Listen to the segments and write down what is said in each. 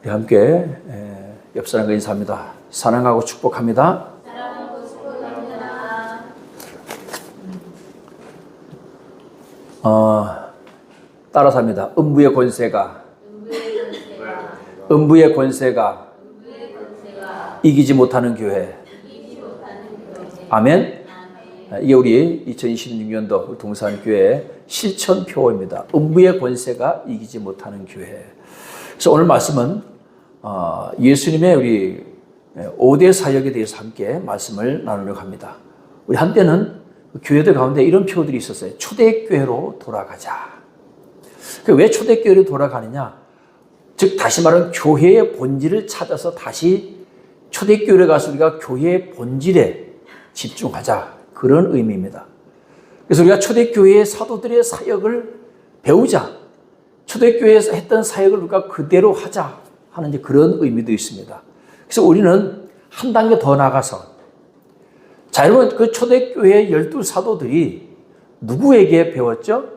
우리 함께 옆 사람과 인사합니다. 사랑하고 축복합니다. 사랑하고 축복합니다. 따라서 합니다. 음부의 권세가 이기지 못하는 교회. 아멘. 이게 우리 2026년도 동산교회 실천표어입니다. 음부의 권세가 이기지 못하는 교회. 그래서 오늘 말씀은 예수님의 우리 5대 사역에 대해서 함께 말씀을 나누려고 합니다. 우리 한때는 교회들 가운데 이런 표어들이 있었어요. 초대교회로 돌아가자. 왜 초대교회로 돌아가느냐? 즉 다시 말하면 교회의 본질을 찾아서 다시 초대교회에 가서 우리가 교회의 본질에 집중하자. 그런 의미입니다. 그래서 우리가 초대교회의 사도들의 사역을 배우자. 초대교회에서 했던 사역을 우리가 그대로 하자 하는 이제 그런 의미도 있습니다. 그래서 우리는 한 단계 더 나가서, 자, 여러분, 그 초대교회의 12사도들이 누구에게 배웠죠?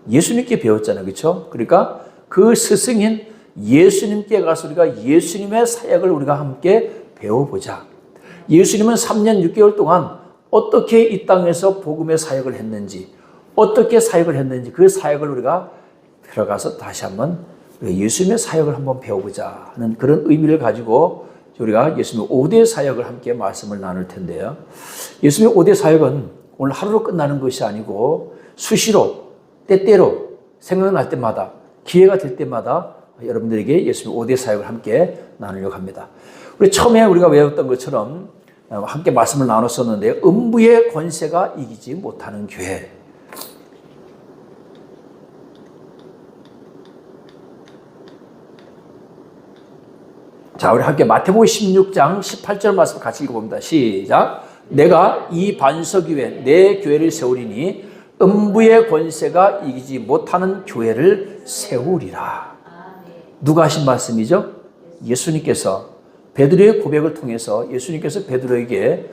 예수님께 배웠잖아요. 그렇죠? 그러니까 그 스승인 예수님께 가서 우리가 예수님의 사역을 우리가 함께 배워보자. 예수님은 3년 6개월 동안 어떻게 이 땅에서 복음의 사역을 했는지, 어떻게 사역을 했는지 그 사역을 우리가 들어가서 다시 한번 예수님의 사역을 한번 배워보자 하는 그런 의미를 가지고 우리가 예수님의 5대 사역을 함께 말씀을 나눌 텐데요. 예수님의 5대 사역은 오늘 하루로 끝나는 것이 아니고 수시로, 때때로 생각날 때마다, 기회가 될 때마다 여러분들에게 예수님의 5대 사역을 함께 나누려고 합니다. 우리 처음에 우리가 외웠던 것처럼 함께 말씀을 나눴었는데요. 음부의 권세가 이기지 못하는 교회. 자, 우리 함께 마태복음 16장 18절 말씀 같이 읽어봅니다. 시작. 내가 이 반석 위에 내 교회를 세우리니 음부의 권세가 이기지 못하는 교회를 세우리라. 누가 하신 말씀이죠? 예수님께서 베드로의 고백을 통해서 예수님께서 베드로에게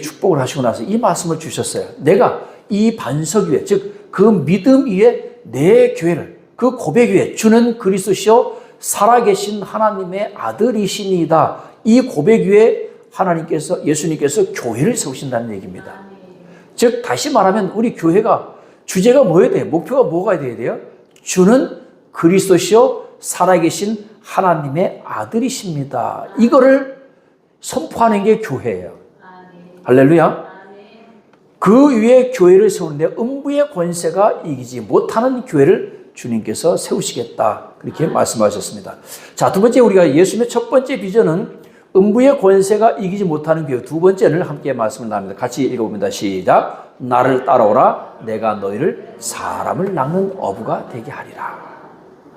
축복을 하시고 나서 이 말씀을 주셨어요. 내가 이 반석 위에, 즉 그 믿음 위에 내 교회를, 그 고백 위에 주는 그리스도시요 살아계신 하나님의 아들이시니이다. 이 고백 위에 예수님께서 교회를 세우신다는 얘기입니다. 즉 다시 말하면 우리 교회가 주제가 뭐여야 돼요? 목표가 뭐가 돼야 돼요? 주는 그리스도시요 살아계신 하나님의 아들이십니다. 이거를 선포하는 게 교회예요. 할렐루야. 그 위에 교회를 세우는데 음부의 권세가 이기지 못하는 교회를 주님께서 세우시겠다. 그렇게 말씀하셨습니다. 자, 두 번째 우리가 예수님의 첫 번째 비전은 음부의 권세가 이기지 못하는 교회. 두 번째를 함께 말씀을 나눕니다. 같이 읽어봅니다. 시작. 나를 따라오라. 내가 너희를 사람을 낚는 어부가 되게 하리라.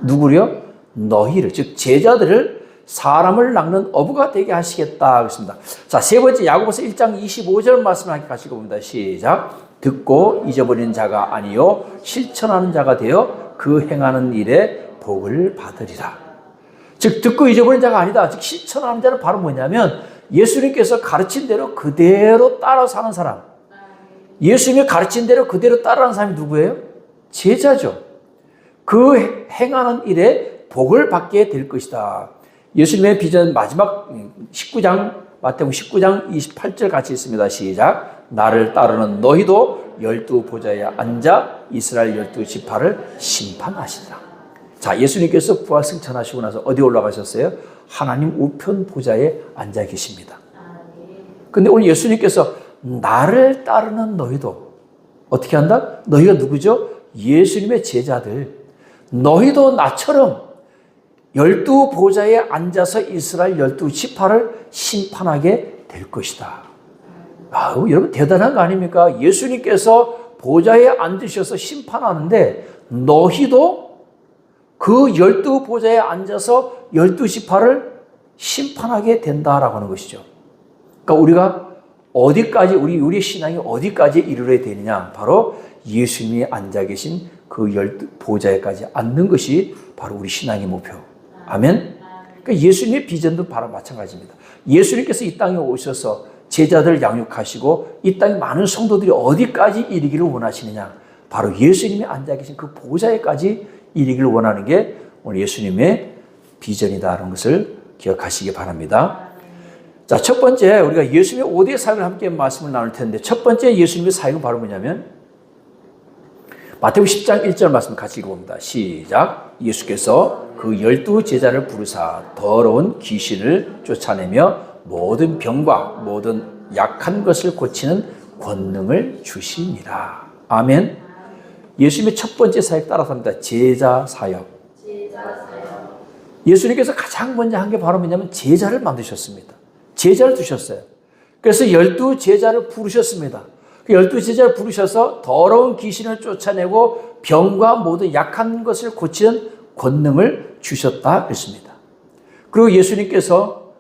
누구요? 너희를, 즉 제자들을 사람을 낚는 어부가 되게 하시겠다. 그렇습니다. 자, 세 번째 야고보서 1장 25절 말씀을 함께 같이 읽어봅니다. 시작. 듣고 잊어버리는 자가 아니요 실천하는 자가 되어 그 행하는 일에 복을 받으리라. 즉 듣고 잊어버린 자가 아니다. 즉 실천하는 자는 바로 뭐냐면 예수님께서 가르친 대로 그대로 따라 사는 사람. 예수님이 가르친 대로 그대로 따라하는 사람이 누구예요? 제자죠. 그 행하는 일에 복을 받게 될 것이다. 예수님의 비전 마지막 19장, 마태복음 19장 28절 같이 있습니다. 시작. 나를 따르는 너희도 12보좌에 앉아 이스라엘 12지파를 심판하시리라. 자, 예수님께서 부활 승천하시고 나서 어디 올라가셨어요? 하나님 우편 보좌에 앉아 계십니다. 근데 오늘 예수님께서 나를 따르는 너희도 어떻게 한다? 너희가 누구죠? 예수님의 제자들. 너희도 나처럼 12보좌에 앉아서 이스라엘 12지파를 심판하게 될 것이다. 여러분 대단한 거 아닙니까? 예수님께서 보좌에 앉으셔서 심판하는데 너희도 그 12보좌에 앉아서 12지파를 심판하게 된다라고 하는 것이죠. 그러니까 우리가 어디까지, 우리 신앙이 어디까지 이르러야 되느냐? 바로 예수님이 앉아 계신 그 12보좌에까지 앉는 것이 바로 우리 신앙의 목표. 아멘? 그러니까 예수님의 비전도 바로 마찬가지입니다. 예수님께서 이 땅에 오셔서 제자들 양육하시고 이 땅에 많은 성도들이 어디까지 이르기를 원하시느냐? 바로 예수님이 앉아 계신 그 보좌에까지 이르기를 원하는 게 오늘 예수님의 비전이다라는 것을 기억하시기 바랍니다. 자, 첫 번째 우리가 예수님의 5대 사역을 함께 말씀을 나눌 텐데 첫 번째 예수님의 사역은 바로 뭐냐면 마태복음 10장 1절 말씀 같이 읽어봅니다. 시작. 예수께서 그 12 제자를 부르사 더러운 귀신을 쫓아내며 모든 병과 모든 약한 것을 고치는 권능을 주시니라. 아멘. 예수님의 첫 번째 사역 따라서 합니다. 제자 사역. 예수님께서 가장 먼저 한 게 바로 뭐냐면 제자를 만드셨습니다. 제자를 두셨어요. 그래서 12 제자를 부르셨습니다. 그 12 제자를 부르셔서 더러운 귀신을 쫓아내고 병과 모든 약한 것을 고치는 권능을 주셨다 했습니다. 그리고 예수님께서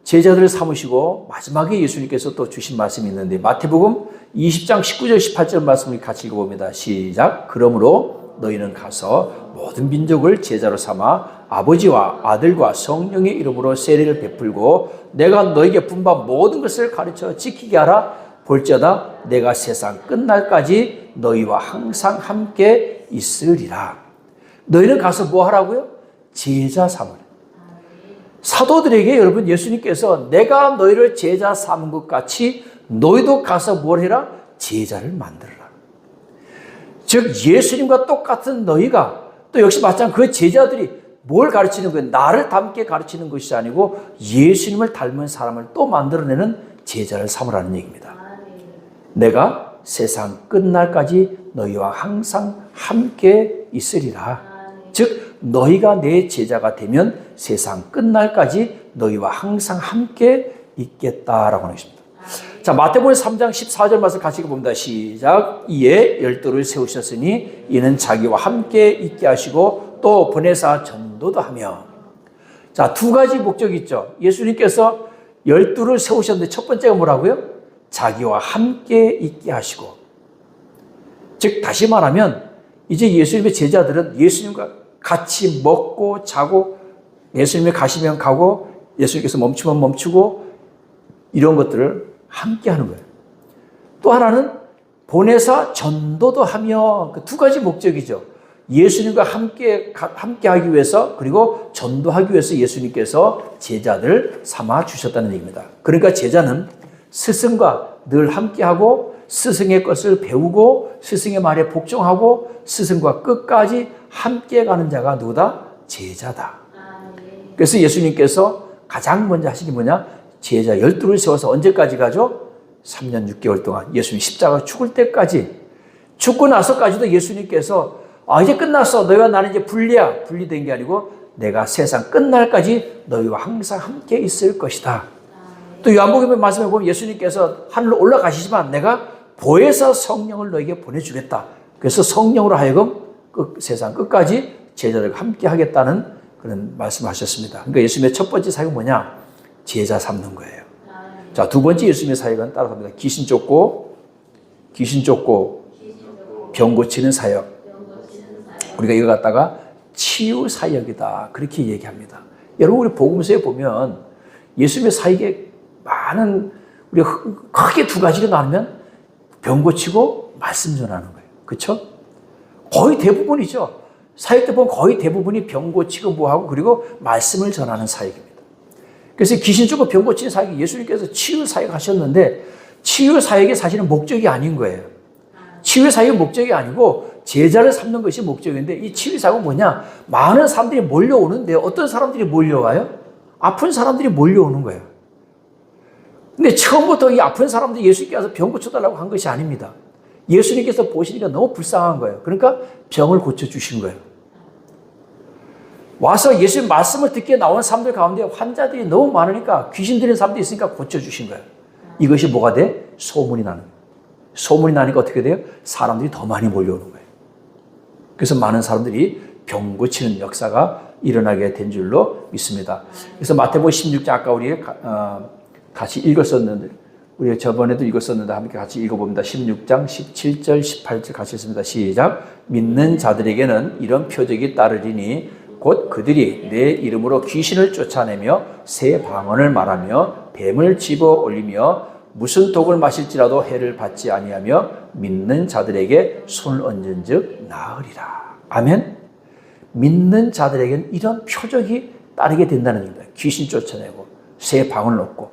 제자들을 삼으시고 마지막에 예수님께서 또 주신 말씀이 있는데 마태복음 20장 19절 18절 말씀을 같이 읽어봅니다. 시작. 그러므로 너희는 가서 모든 민족을 제자로 삼아 아버지와 아들과 성령의 이름으로 세례를 베풀고 내가 너에게 분반 모든 것을 가르쳐 지키게 하라. 볼지어다 내가 세상 끝날까지 너희와 항상 함께 있으리라. 너희는 가서 뭐 하라고요? 제자 삼으라. 사도들에게 여러분 예수님께서 내가 너희를 제자 삼은 것 같이 너희도 가서 뭘 해라? 제자를 만들어라. 즉 예수님과 똑같은 너희가 또 역시 마찬가지로 그 제자들이 뭘 가르치는 거예요? 나를 닮게 가르치는 것이 아니고 예수님을 닮은 사람을 또 만들어내는 제자를 삼으라는 얘기입니다. 내가 세상 끝날까지 너희와 항상 함께 있으리라. 즉 너희가 내 제자가 되면 세상 끝날까지 너희와 항상 함께 있겠다라고 하는 것입니다. 자, 마태복음 3장 14절 말씀 같이 읽어봅니다. 시작. 이에 12를 세우셨으니 이는 자기와 함께 있게 하시고 또 보내사 전도도 하며. 자, 두 가지 목적이 있죠. 예수님께서 12를 세우셨는데 첫 번째가 뭐라고요? 자기와 함께 있게 하시고. 즉 다시 말하면 이제 예수님의 제자들은 예수님과 같이 먹고 자고 예수님이 가시면 가고 예수님께서 멈추면 멈추고 이런 것들을 함께 하는 거예요. 또 하나는 보내사 전도도 하며 그 두 가지 목적이죠. 예수님과 함께 하기 위해서 그리고 전도하기 위해서 예수님께서 제자들 삼아 주셨다는 얘기입니다. 그러니까 제자는 스승과 늘 함께하고 스승의 것을 배우고 스승의 말에 복종하고 스승과 끝까지 함께 가는 자가 누구다? 제자다. 그래서 예수님께서 가장 먼저 하신 게 뭐냐? 제자 12를 세워서 언제까지 가죠? 3년 6개월 동안 예수님 십자가 죽을 때까지 죽고 나서까지도 예수님께서 이제 끝났어. 너희와 나는 이제 분리야. 분리된 게 아니고 내가 세상 끝날까지 너희와 항상 함께 있을 것이다. 또 요한복음의 말씀에 보면 예수님께서 하늘로 올라가시지만 내가 보혜사 성령을 너에게 보내주겠다. 그래서 성령으로 하여금 세상 끝까지 제자들과 함께 하겠다는 그런 말씀하셨습니다. 그러니까 예수님의 첫 번째 사역은 뭐냐? 제자 삼는 거예요. 자, 두 번째 예수님의 사역은 따라갑니다. 귀신 쫓고 병 고치는 사역. 우리가 이거 갖다가 치유 사역이다. 그렇게 얘기합니다. 여러분 우리 복음서에 보면 예수님의 사역에 많은 우리가 크게 두 가지로 나누면 병 고치고 말씀 전하는 거예요. 그렇죠? 거의 대부분이죠. 사역 때 보면 거의 대부분이 병 고치고 뭐하고 그리고 말씀을 전하는 사역입니다. 그래서 귀신 쫓고 병 고치는 사역이 예수님께서 치유 사역 하셨는데 치유 사역이 사실은 목적이 아닌 거예요. 치유 사역이 목적이 아니고 제자를 삼는 것이 목적인데 이 치유 사역은 뭐냐? 많은 사람들이 몰려오는데 어떤 사람들이 몰려와요? 아픈 사람들이 몰려오는 거예요. 근데 처음부터 이 아픈 사람들이 예수님께 와서 병 고쳐달라고 한 것이 아닙니다. 예수님께서 보시니까 너무 불쌍한 거예요. 그러니까 병을 고쳐주신 거예요. 와서 예수님 말씀을 듣게 나온 사람들 가운데 환자들이 너무 많으니까 귀신 들린 사람들이 있으니까 고쳐주신 거예요. 이것이 뭐가 돼? 소문이 나는 거예요. 소문이 나니까 어떻게 돼요? 사람들이 더 많이 몰려오는 거예요. 그래서 많은 사람들이 병 고치는 역사가 일어나게 된 줄로 믿습니다. 그래서 마태복음 16장 아까 우리 같이 읽었었는데 우리 저번에도 읽었었는데 함께 같이 읽어봅니다. 16장 17절 18절 같이 읽습니다. 시작. 믿는 자들에게는 이런 표적이 따르리니 곧 그들이 내 이름으로 귀신을 쫓아내며 새 방언을 말하며 뱀을 집어 올리며 무슨 독을 마실지라도 해를 받지 아니하며 믿는 자들에게 손을 얹은즉 나으리라. 아멘. 믿는 자들에게는 이런 표적이 따르게 된다는 겁니다. 귀신 쫓아내고 새 방을 놓고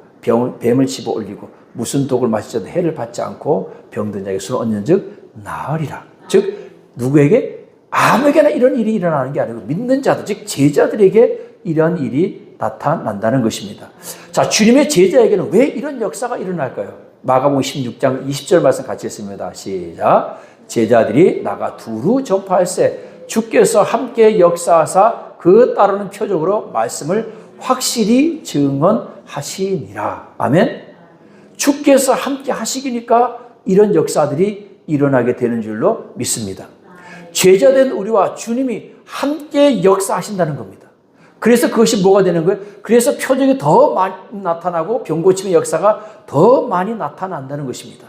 뱀을 집어 올리고 무슨 독을 마시자도 해를 받지 않고 병든 자에게 술을 얻는즉 나으리라. 즉 누구에게 아무에게나 이런 일이 일어나는 게 아니고 믿는 자들 즉 제자들에게 이런 일이 나타난다는 것입니다. 자, 주님의 제자에게는 왜 이런 역사가 일어날까요? 마가복음 16장 20절 말씀 같이 했습니다. 시작. 제자들이 나가 두루 전파할세 주께서 함께 역사하사 그 따르는 표적으로 말씀을 확실히 증언하시니라. 아멘. 주께서 함께 하시기니까 이런 역사들이 일어나게 되는 줄로 믿습니다. 제자된 우리와 주님이 함께 역사하신다는 겁니다. 그래서 그것이 뭐가 되는 거예요? 그래서 표적이 더 많이 나타나고 병 고침의 역사가 더 많이 나타난다는 것입니다.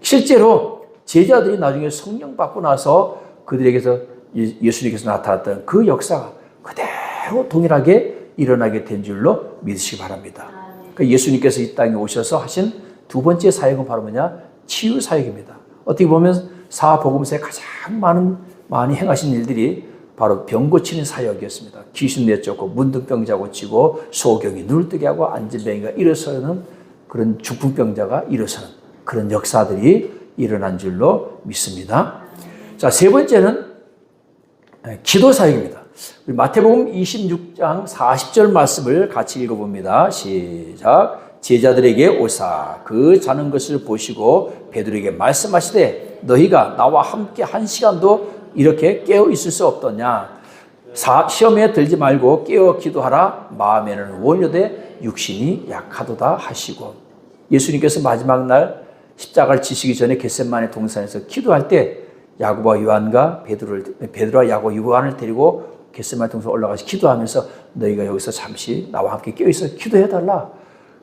실제로 제자들이 나중에 성령 받고 나서 그들에게서 예수님께서 나타났던 그 역사가 그대로 동일하게 일어나게 된 줄로 믿으시기 바랍니다. 그러니까 예수님께서 이 땅에 오셔서 하신 두 번째 사역은 바로 뭐냐? 치유 사역입니다. 어떻게 보면 사복음서에 가장 많이 행하신 일들이 바로 병 고치는 사역이었습니다. 귀신 내쫓고 문둥병자 고치고 소경이 눈을 뜨게 하고 안진뱅이가 일어서는 그런 중풍병자가 일어서는 그런 역사들이 일어난 줄로 믿습니다. 자, 세 번째는 기도 사역입니다. 우리 마태복음 26장 40절 말씀을 같이 읽어봅니다. 시작. 제자들에게 오사 그 자는 것을 보시고 베드로에게 말씀하시되 너희가 나와 함께 한 시간도 이렇게 깨어 있을 수 없더냐. 시험에 들지 말고 깨어 기도하라. 마음에는 원료되 육신이 약하도다 하시고 예수님께서 마지막 날 십자가를 지시기 전에 겟세마네 동산에서 기도할 때 야고보와 요한과 베드로와 야고보와 요한을 데리고 겟세마네 동산 올라가서 기도하면서 너희가 여기서 잠시 나와 함께 깨어 있어 기도해달라.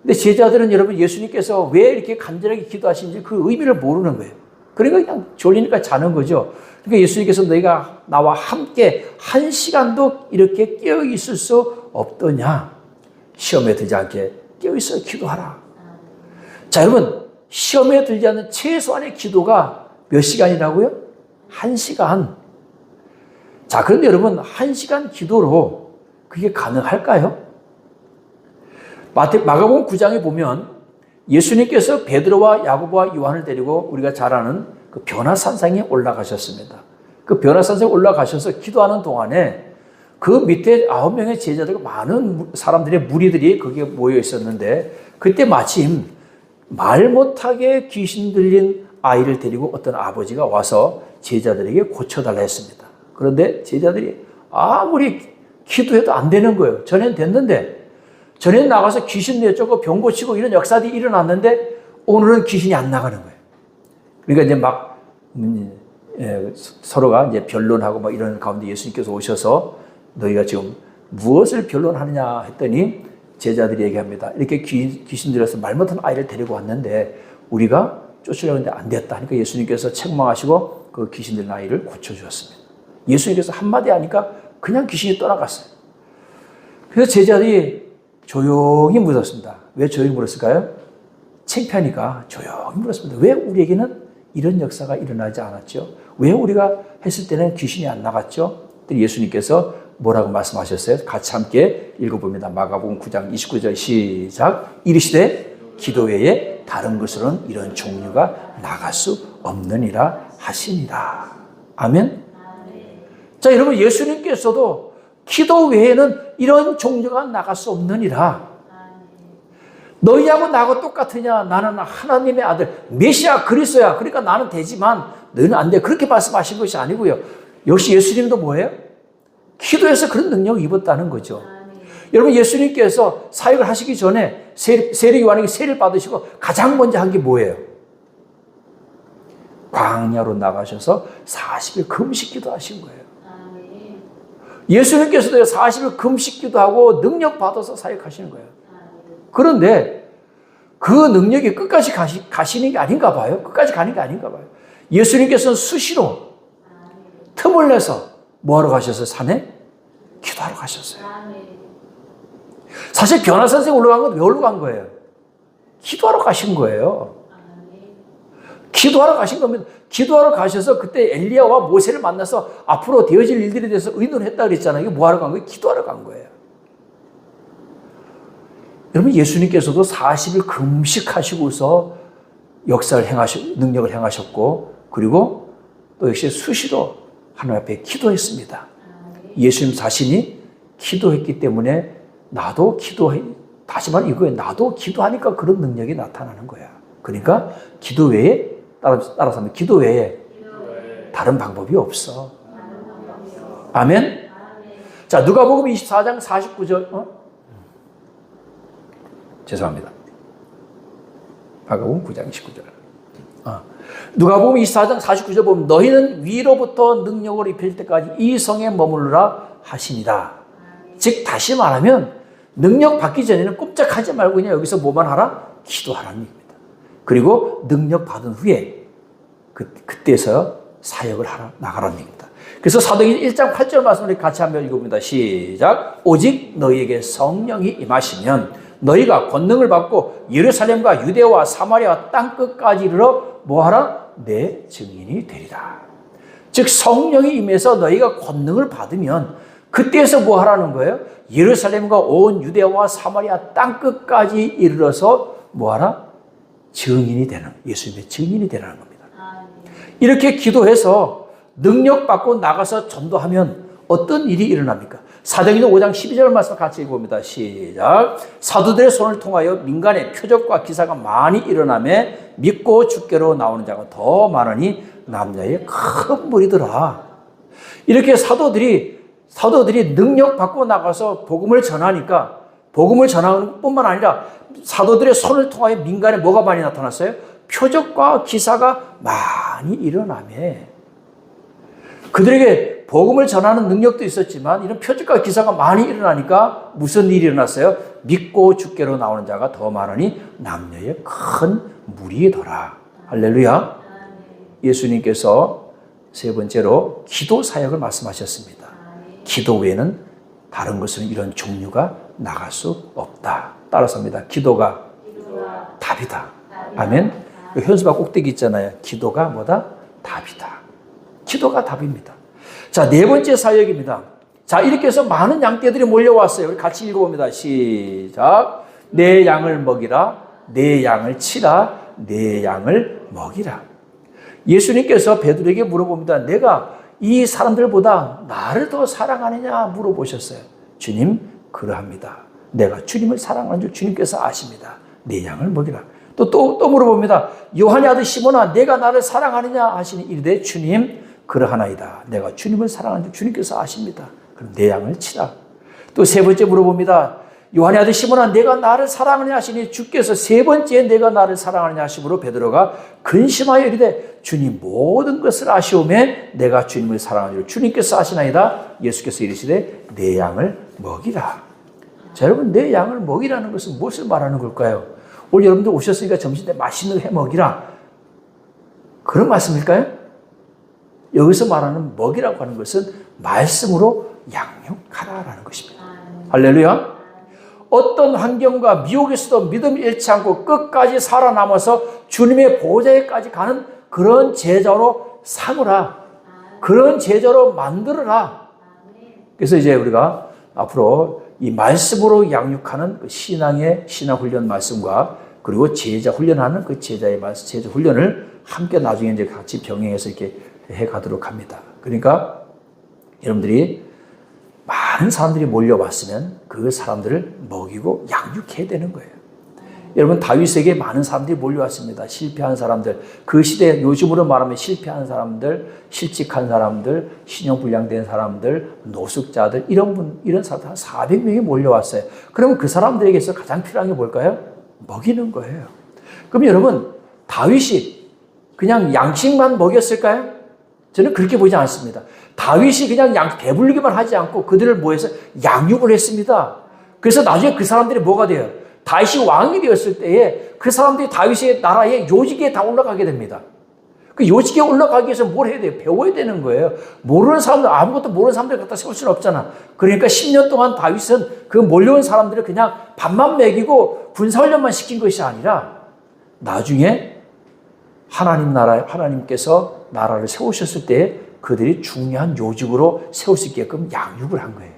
근데 제자들은 여러분 예수님께서 왜 이렇게 간절하게 기도하시는지 그 의미를 모르는 거예요. 그러니까 그냥 졸리니까 자는 거죠. 그러니까 예수님께서 너희가 나와 함께 한 시간도 이렇게 깨어 있을 수 없더냐. 시험에 들지 않게 깨어 있어 기도하라. 자, 여러분 시험에 들지 않는 최소한의 기도가 몇 시간이라고요? 1시간. 자, 그런데 여러분 1시간 기도로 그게 가능할까요? 마가복음 9장에 보면 예수님께서 베드로와 야고보와 요한을 데리고 우리가 잘 아는 그 변화산상에 올라가셨습니다. 그 변화산상에 올라가셔서 기도하는 동안에 그 밑에 9명의 제자들과 많은 사람들의 무리들이 거기에 모여 있었는데 그때 마침 말 못하게 귀신 들린 아이를 데리고 어떤 아버지가 와서 제자들에게 고쳐달라 했습니다. 그런데 제자들이 아무리 기도해도 안 되는 거예요. 전엔 됐는데 전에 나가서 귀신 내쫓고 병 고치고 이런 역사들이 일어났는데 오늘은 귀신이 안 나가는 거예요. 그러니까 이제 막 서로가 이제 변론하고 막 이런 가운데 예수님께서 오셔서 너희가 지금 무엇을 변론하느냐 했더니 제자들이 얘기합니다. 이렇게 귀신 들여서 말 못하는 아이를 데리고 왔는데 우리가 쫓으려고 했는데 안 됐다. 그러니까 예수님께서 책망하시고 그 귀신 들린 아이를 고쳐주었습니다. 예수님께서 한마디 하니까 그냥 귀신이 떠나갔어요. 그래서 제자들이 조용히 물었습니다. 왜 조용히 물었을까요? 창피하니까 조용히 물었습니다. 왜 우리에게는 이런 역사가 일어나지 않았죠? 왜 우리가 했을 때는 귀신이 안 나갔죠? 예수님께서 뭐라고 말씀하셨어요? 같이 함께 읽어봅니다. 마가복음 9장 29절 시작. 이르시되 기도 외에 다른 것으로는 이런 종류가 나갈 수 없느니라 하시니라. 아멘. 자, 여러분 예수님께서도 기도 외에는 이런 종류가 나갈 수 없느니라. 너희하고 나하고 똑같으냐? 나는 하나님의 아들 메시아 그리스도야. 그러니까 나는 되지만 너희는 안 돼. 그렇게 말씀하신 것이 아니고요. 역시 예수님도 뭐예요? 기도해서 그런 능력을 입었다는 거죠. 여러분 예수님께서 사역을 하시기 전에 세례 요한에게 세례를 받으시고 가장 먼저 한 게 뭐예요? 광야로 나가셔서 40일 금식 기도하신 거예요. 예수님께서도 40일 금식 기도하고 능력 받아서 사역하시는 거예요. 그런데 그 능력이 끝까지 가시는 게 아닌가 봐요. 끝까지 가는 게 아닌가 봐요. 예수님께서는 수시로 틈을 내서 뭐하러 가셨어요? 산에? 기도하러 가셨어요. 사실 변화산성에 올라간 건 왜 올라간 거예요? 기도하러 가신 거예요. 기도하러 가신 겁니다. 기도하러 가셔서 그때 엘리야와 모세를 만나서 앞으로 되어질 일들에 대해서 의논했다 그랬잖아요. 이게 뭐하러 간 거예요? 기도하러 간 거예요. 여러분 예수님께서도 40일 금식하시고서 역사를 능력을 행하셨고 그리고 또 역시 수시로 하나님 앞에 기도했습니다. 예수님 자신이 기도했기 때문에 다시 말해 이거에 나도 기도하니까 그런 능력이 나타나는 거야. 그러니까 기도 외에 따라서 하면 기도 외에 다른 방법이 없어. 아멘. 자, 누가복음 24장 49절. 죄송합니다. 누가복음 9장 19절. 누가복음 24장 49절 보면 너희는 위로부터 능력을 입힐 때까지 이 성에 머무르라 하시니라. 즉 다시 말하면 능력 받기 전에는 꼼짝하지 말고 그냥 여기서 뭐만 하라? 기도하라는 얘기입니다. 그리고 능력 받은 후에 그때서 사역을 나가라는 얘기입니다. 그래서 사도행전 1장 8절 말씀을 같이 한번 읽어봅니다. 시작. 오직 너희에게 성령이 임하시면 너희가 권능을 받고 예루살렘과 유대와 사마리아 땅끝까지 이르러 뭐하라? 내 증인이 되리라. 즉 성령이 임해서 너희가 권능을 받으면 그때에서 뭐하라는 거예요? 예루살렘과 온 유대와 사마리아 땅끝까지 이르러서 뭐하라? 증인이 되는, 예수님의 증인이 되라는 겁니다. 이렇게 기도해서 능력 받고 나가서 전도하면 어떤 일이 일어납니까? 사도행전 5장 12절 말씀 같이 읽어봅니다. 시작. 사도들의 손을 통하여 민간의 표적과 기사가 많이 일어나매 믿고 주께로 나오는 자가 더 많으니 남자의 큰 무리더라. 이렇게 사도들이 능력 받고 나가서 복음을 전하니까 복음을 전하는 뿐만 아니라 사도들의 손을 통하여 민간에 뭐가 많이 나타났어요? 표적과 기사가 많이 일어나매 그들에게 복음을 전하는 능력도 있었지만 이런 표적과 기사가 많이 일어나니까 무슨 일이 일어났어요? 믿고 주께로 나오는 자가 더 많으니 남녀의 큰 무리더라. 할렐루야. 예수님께서 세 번째로 기도 사역을 말씀하셨습니다. 기도 외에는 다른 것은 이런 종류가 나갈 수 없다. 따라서입니다. 기도가 답이다. 아멘. 현수막 꼭대기 있잖아요. 기도가 뭐다? 답이다. 기도가 답입니다. 자, 네 번째 사역입니다. 자, 이렇게 해서 많은 양떼들이 몰려왔어요. 우리 같이 읽어봅니다. 시작. 내 양을 먹이라, 내 양을 치라, 내 양을 먹이라. 예수님께서 베드로에게 물어봅니다. 내가 이 사람들보다 나를 더 사랑하느냐 물어보셨어요. 주님, 그러합니다. 내가 주님을 사랑하는 줄 주님께서 아십니다. 내 양을 먹이라. 또 물어봅니다. 요한의 아들 시몬아, 내가 나를 사랑하느냐 하시니 이르되 주님, 그러하나이다. 내가 주님을 사랑하는 줄 주님께서 아십니다. 그럼 내 양을 치라. 또 세 번째 물어봅니다. 요한의 아들 시몬아, 내가 나를 사랑하느냐 하시니 주께서 세 번째 내가 나를 사랑하느냐 하심으로 베드로가 근심하여 이르되 주님 모든 것을 아시오매 내가 주님을 사랑하는 줄 주님께서 아시나이다. 예수께서 이르시되 내 양을 먹이라. 자, 여러분, 내 양을 먹이라는 것은 무엇을 말하는 걸까요? 오늘 여러분들 오셨으니까 점심때 맛있는 거 해 먹이라. 그런 말씀일까요? 여기서 말하는 먹이라고 하는 것은 말씀으로 양육하라라는 것입니다. 할렐루야. 어떤 환경과 미혹에서도 믿음 잃지 않고 끝까지 살아남아서 주님의 보좌에까지 가는 그런 제자로 삼으라. 그런 제자로 만들어라. 그래서 이제 우리가 앞으로 이 말씀으로 양육하는 그 신앙 훈련 말씀과 그리고 제자 훈련하는 그 제자의 말씀, 제자 훈련을 함께 나중에 이제 같이 병행해서 이렇게 해 가도록 합니다. 그러니까 여러분들이 많은 사람들이 몰려왔으면 그 사람들을 먹이고 양육해야 되는 거예요. 여러분, 다윗에게 많은 사람들이 몰려왔습니다. 실패한 사람들, 그 시대 요즘으로 말하면 실패한 사람들, 실직한 사람들, 신용불량된 사람들, 노숙자들, 이런 사람들 한 400명이 몰려왔어요. 그러면 그 사람들에게서 가장 필요한 게 뭘까요? 먹이는 거예요. 그럼 여러분, 다윗이 그냥 양식만 먹였을까요? 저는 그렇게 보지 않습니다. 다윗이 그냥 배불리기만 하지 않고 그들을 뭐해서 양육을 했습니다. 그래서 나중에 그 사람들이 뭐가 돼요? 다윗이 왕이 되었을 때에 그 사람들이 다윗의 나라의 요직에 다 올라가게 됩니다. 그 요직에 올라가기 위해서 뭘 해야 돼요? 배워야 되는 거예요. 모르는 사람들, 아무것도 모르는 사람들 갖다 세울 수는 없잖아. 그러니까 10년 동안 다윗은 그 몰려온 사람들을 그냥 밥만 먹이고 군사훈련만 시킨 것이 아니라 나중에 하나님 나라, 하나님께서 나라를 세우셨을 때 그들이 중요한 요직으로 세울 수 있게끔 양육을 한 거예요.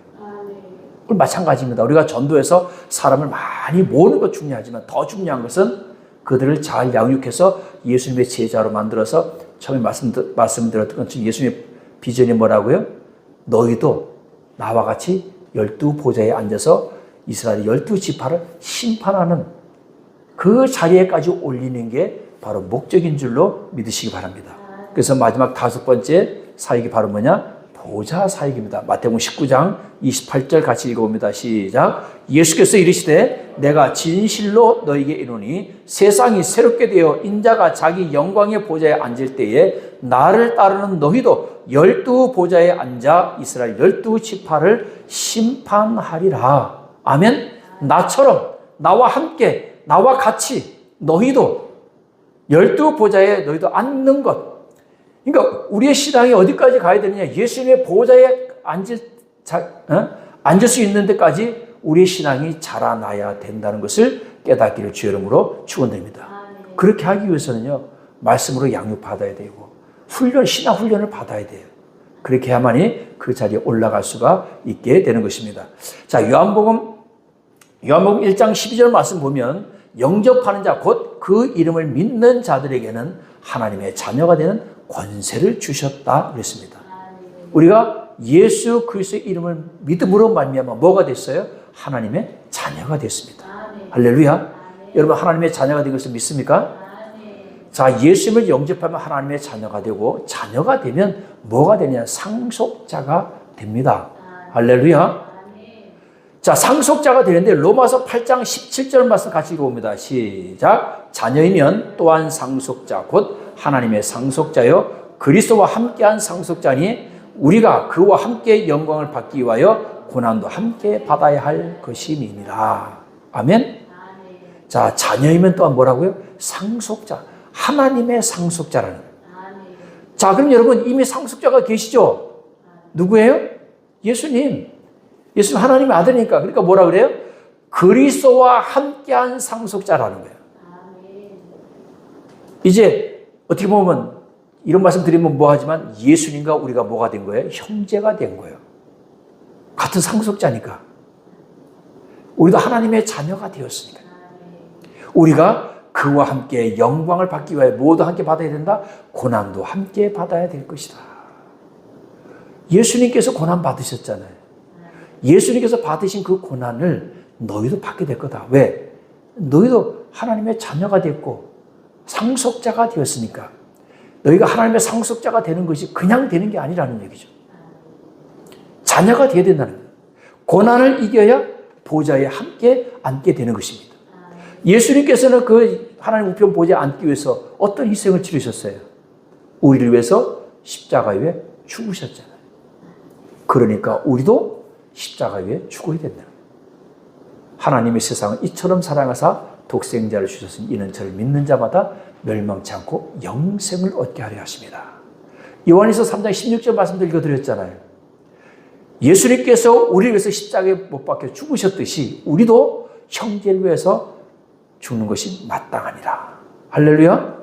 마찬가지입니다. 우리가 전도해서 사람을 많이 모으는 것 중요하지만 더 중요한 것은 그들을 잘 양육해서 예수님의 제자로 만들어서 처음에 말씀드렸던 것처럼 예수님의 비전이 뭐라고요? 너희도 나와 같이 12보좌에 앉아서 이스라엘 12지파를 심판하는 그 자리에까지 올리는 게 바로 목적인 줄로 믿으시기 바랍니다. 그래서 마지막 5번째 사역이 바로 뭐냐? 보좌 사역입니다. 마태복음 19장 28절 같이 읽어봅니다. 시작. 예수께서 이르시되 내가 진실로 너희에게 이르노니 세상이 새롭게 되어 인자가 자기 영광의 보좌에 앉을 때에 나를 따르는 너희도 12보좌에 앉아 이스라엘 12지파를 심판하리라. 아멘. 나처럼 나와 함께 나와 같이 너희도 12보좌에 너희도 앉는 것. 그러니까 우리의 신앙이 어디까지 가야 되느냐? 예수님의 보좌에 앉을 수 있는 데까지 우리의 신앙이 자라나야 된다는 것을 깨닫기를 주의 이름으로 축원드립니다. 그렇게 하기 위해서는요, 말씀으로 양육받아야 되고 신앙 훈련을 받아야 돼요. 그렇게 해야만이 그 자리에 올라갈 수가 있게 되는 것입니다. 자, 요한복음 1장 12절 말씀 보면 영접하는 자 곧 그 이름을 믿는 자들에게는 하나님의 자녀가 되는 권세를 주셨다 그랬습니다. 우리가 예수 그리스도의 이름을 믿음으로 말미암아 뭐가 됐어요? 하나님의 자녀가 됐습니다. 할렐루야. 여러분 하나님의 자녀가 된 것을 믿습니까? 자, 예수님을 영접하면 하나님의 자녀가 되고 자녀가 되면 뭐가 되냐? 상속자가 됩니다. 할렐루야. 자, 상속자가 되는데 로마서 8장 17절 말씀 같이 읽어봅니다. 시작. 자녀이면 또한 상속자 곧 하나님의 상속자요 그리스도와 함께한 상속자니 우리가 그와 함께 영광을 받기 위하여 고난도 함께 받아야 할 것임이니라. 아멘. 자, 자녀이면 또한 뭐라고요? 상속자. 하나님의 상속자라는 거예요. 자, 그럼 여러분 이미 상속자가 계시죠? 누구예요? 예수님. 예수님 하나님의 아들이니까. 그러니까 뭐라 그래요? 그리스도와 함께한 상속자라는 거예요. 이제 어떻게 보면 이런 말씀 드리면 뭐하지만 예수님과 우리가 뭐가 된 거예요? 형제가 된 거예요. 같은 상속자니까. 우리도 하나님의 자녀가 되었으니까. 우리가 그와 함께 영광을 받기 위해 모두 함께 받아야 된다? 고난도 함께 받아야 될 것이다. 예수님께서 고난 받으셨잖아요. 예수님께서 받으신 그 고난을 너희도 받게 될 거다. 왜? 너희도 하나님의 자녀가 됐고 상속자가 되었으니까 너희가 하나님의 상속자가 되는 것이 그냥 되는 게 아니라는 얘기죠. 자녀가 되어야 된다는 거예요. 고난을 이겨야 보좌에 함께 앉게 되는 것입니다. 예수님께서는 그 하나님 우편 보좌에 앉기 위해서 어떤 희생을 치르셨어요? 우리를 위해서 십자가 위에 죽으셨잖아요. 그러니까 우리도 십자가 위에 죽어야 된다. 하나님의 세상을 이처럼 사랑하사 독생자를 주셨으니 이는 저를 믿는 자마다 멸망치 않고 영생을 얻게 하려 하십니다. 요한일서 3장 16절 말씀도 읽어드렸잖아요. 예수님께서 우리를 위해서 십자가에 못 박혀 죽으셨듯이 우리도 형제를 위해서 죽는 것이 마땅하니라. 할렐루야.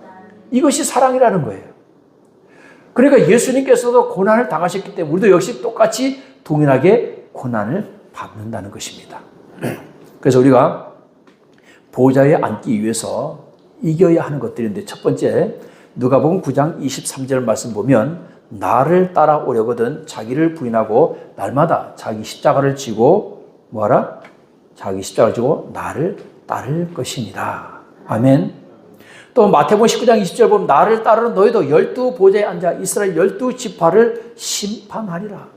이것이 사랑이라는 거예요. 그러니까 예수님께서도 고난을 당하셨기 때문에 우리도 역시 똑같이 동일하게 고난을 받는다는 것입니다. 그래서 우리가 보좌에 앉기 위해서 이겨야 하는 것들인데 첫 번째 누가복음 9장 23절 말씀 보면 나를 따라오려거든 자기를 부인하고 날마다 자기 십자가를 지고 뭐하라? 자기 십자가를 지고 나를 따를 것이니라. 아멘. 또 마태복음 19장 20절 보면 나를 따르는 너희도 12보좌에 앉아 이스라엘 12지파를 심판하리라.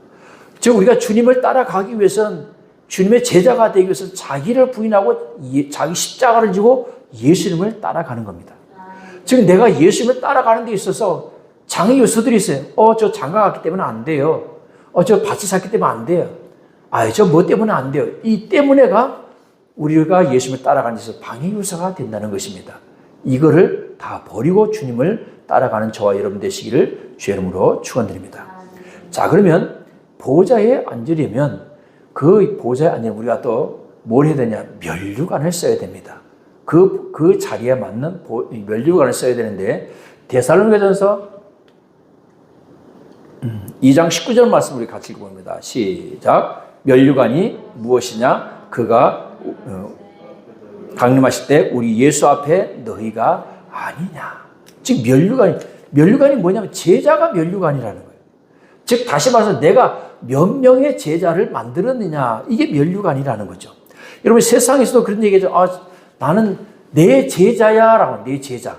즉 우리가 주님을 따라가기 위해서는 주님의 제자가 되기 위해서 자기를 부인하고 자기 십자가를 지고 예수님을 따라가는 겁니다. 즉 내가 예수님을 따라가는 데 있어서 장애 요소들이 있어요. 저 장가 갔기 때문에 안 돼요. 저 밭이 샀기 때문에 안 돼요. 저 뭐 때문에 안 돼요. 이 때문에가 우리가 예수님을 따라가는 데 있어서 방해 요소가 된다는 것입니다. 이거를 다 버리고 주님을 따라가는 저와 여러분 되시기를 주의 이름으로 축원드립니다. 자, 그러면 보좌에 앉으려면 그 보좌에 앉으면 우리가 또 뭘 해야 되냐? 면류관을 써야 됩니다. 그 자리에 맞는 면류관을 써야 되는데 데살로니가전서 2장 19절 말씀 우리 같이 읽어봅니다. 시작. 면류관이 무엇이냐? 그가 강림하실 때 우리 예수 앞에 너희가 아니냐. 즉 면류관이 뭐냐면 제자가 면류관이라는 거예요. 즉 다시 말해서 내가 몇 명의 제자를 만들었느냐, 이게 면류관이라는 거죠. 여러분 세상에서도 그런 얘기죠. 나는 내 제자야 라고. 내 제자.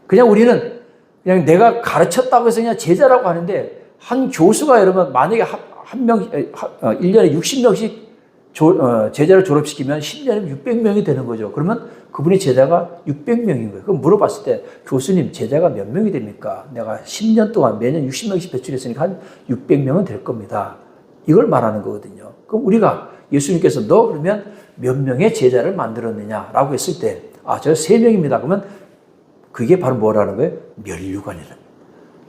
그냥 우리는 그냥 내가 가르쳤다고 해서 그냥 제자라고 하는데, 한 교수가 여러분 만약에 한 명, 1년에 60명씩 제자를 졸업시키면 10년이면 600명이 되는 거죠. 그러면 그분의 제자가 600명인 거예요. 그럼 물어봤을 때 교수님 제자가 몇 명이 됩니까? 내가 10년 동안 매년 60명씩 배출했으니까 한 600명은 될 겁니다. 이걸 말하는 거거든요. 그럼 우리가 예수님께서 너 그러면 몇 명의 제자를 만들었느냐라고 했을 때 저 3명입니다. 그러면 그게 바로 뭐라는 거예요? 면류관이라는 거예요.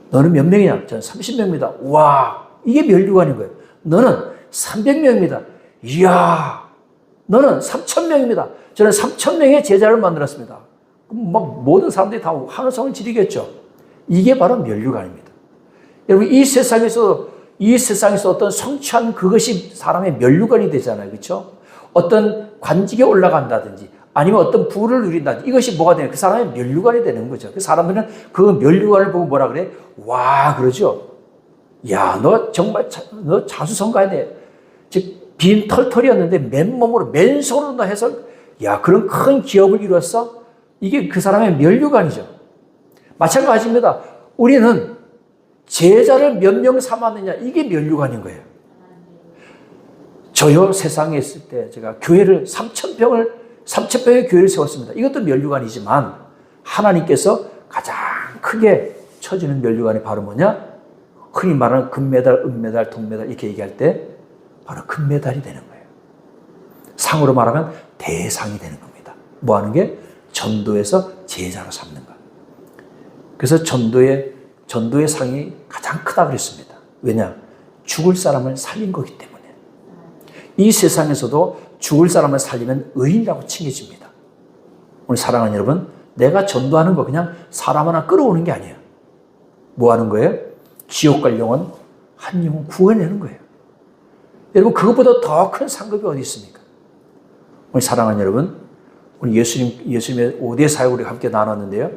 너는 몇 명이냐? 저는 30명입니다. 와, 이게 면류관인 거예요. 너는 300명입니다. 이야, 너는 3,000명입니다. 저는 3,000명의 제자를 만들었습니다. 막 모든 사람들이 다 환호성을 지르겠죠. 이게 바로 면류관입니다. 여러분 이 세상에서 어떤 성취한 그것이 사람의 면류관이 되잖아요. 그렇죠? 어떤 관직에 올라간다든지 아니면 어떤 부를 누린다든지 이것이 뭐가 되냐? 그 사람의 면류관이 되는 거죠. 그 사람들은 그 면류관을 보고 뭐라 그래? 와, 그러죠. 야, 너 정말 너 자수성가해야 돼. 즉 빈 털털이었는데 맨몸으로 맨손으로 너 해서 야, 그런 큰 기업을 이뤘어? 이게 그 사람의 면류관이죠. 마찬가지입니다. 우리는 제자를 몇 명 삼았느냐, 이게 면류관인 거예요. 저요 세상에 있을 때 제가 교회를 3,000평의 교회를 세웠습니다. 이것도 면류관이지만 하나님께서 가장 크게 쳐주는 면류관이 바로 뭐냐? 흔히 말하는 금메달, 은메달, 동메달 이렇게 얘기할 때 바로 금메달이 되는 거예요. 상으로 말하면 대상이 되는 겁니다. 뭐 하는 게? 전도에서 제자로 삼는 것. 그래서 전도의 상이 가장 크다고 그랬습니다. 왜냐? 죽을 사람을 살린 거기 때문에. 이 세상에서도 죽을 사람을 살리면 의인이라고 칭해집니다. 오늘 사랑하는 여러분, 내가 전도하는 거 그냥 사람 하나 끌어오는 게 아니에요. 뭐 하는 거예요? 지옥 갈 영혼, 한 영혼 구해내는 거예요. 여러분 그것보다 더 큰 상급이 어디 있습니까? 오늘 사랑하는 여러분, 오늘 예수님의 5대 사역을 우리가 함께 나눴는데요.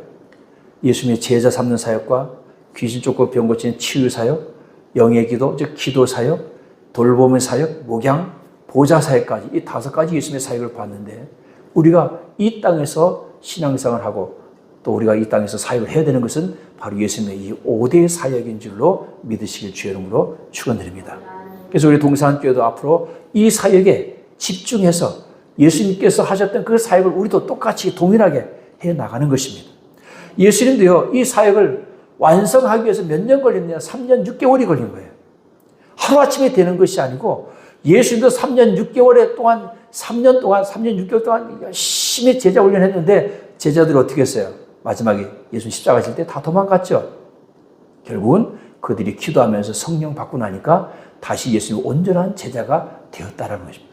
예수님의 제자 삼는 사역과 귀신 쫓고 병 고치는 치유 사역, 영의 기도, 즉 기도 사역, 돌봄의 사역, 목양, 보좌 사역까지 이 5가지 예수님의 사역을 봤는데, 우리가 이 땅에서 신앙생활을 하고 또 우리가 이 땅에서 사역을 해야 되는 것은 바로 예수님의 이 5대 사역인 줄로 믿으시길 주의 이름으로 축원드립니다. 그래서 우리 동산교회도 앞으로 이 사역에 집중해서 예수님께서 하셨던 그 사역을 우리도 똑같이 동일하게 해 나가는 것입니다. 예수님도요, 이 사역을 완성하기 위해서 몇 년 걸렸냐? 3년 6개월이 걸린 거예요. 하루아침에 되는 것이 아니고 예수님도 3년 6개월 동안 3년 6개월 동안 열심히 제자 훈련했는데 제자들이 어떻게 했어요? 마지막에 예수님 십자가 질 때 다 도망갔죠. 결국은 그들이 기도하면서 성령 받고 나니까 다시 예수님 온전한 제자가 되었다라는 것입니다.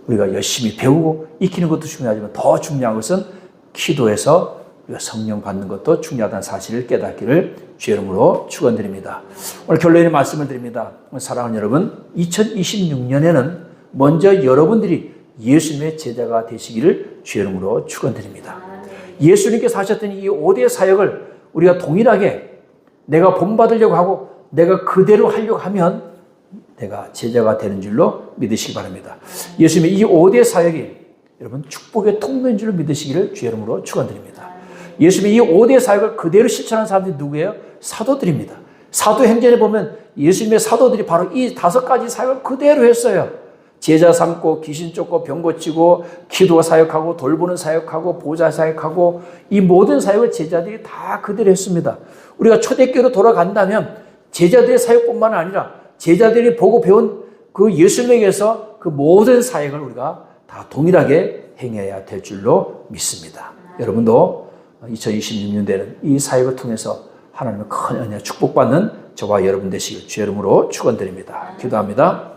우리가 열심히 배우고 익히는 것도 중요하지만 더 중요한 것은 기도해서 우리가 성령 받는 것도 중요하다는 사실을 깨닫기를 주의 이름으로 축원드립니다. 오늘 결론의 말씀을 드립니다. 사랑하는 여러분, 2026년에는 먼저 여러분들이 예수님의 제자가 되시기를 주의 이름으로 축원드립니다. 예수님께서 하셨던 이 5대 사역을 우리가 동일하게 내가 본받으려고 하고 내가 그대로 하려고 하면 내가 제자가 되는 줄로 믿으시기 바랍니다. 예수님의 이 5대 사역이 여러분 축복의 통로인 줄로 믿으시기를 주의 이름으로 축원드립니다. 예수님의 이 5대 사역을 그대로 실천하는 사람들이 누구예요? 사도들입니다. 사도행전에 보면 예수님의 사도들이 바로 이 5가지 사역을 그대로 했어요. 제자 삼고 귀신 쫓고 병 고치고 기도 사역하고 돌보는 사역하고 보좌 사역하고 이 모든 사역을 제자들이 다 그대로 했습니다. 우리가 초대교회로 돌아간다면 제자들의 사역뿐만 아니라 제자들이 보고 배운 그 예수님에게서 그 모든 사역을 우리가 다 동일하게 행해야 될 줄로 믿습니다. 여러분도 2026년대는 이 사역을 통해서 하나님의 큰 은혜 축복받는 저와 여러분 되시길 주의 이름으로 축원드립니다. 기도합니다.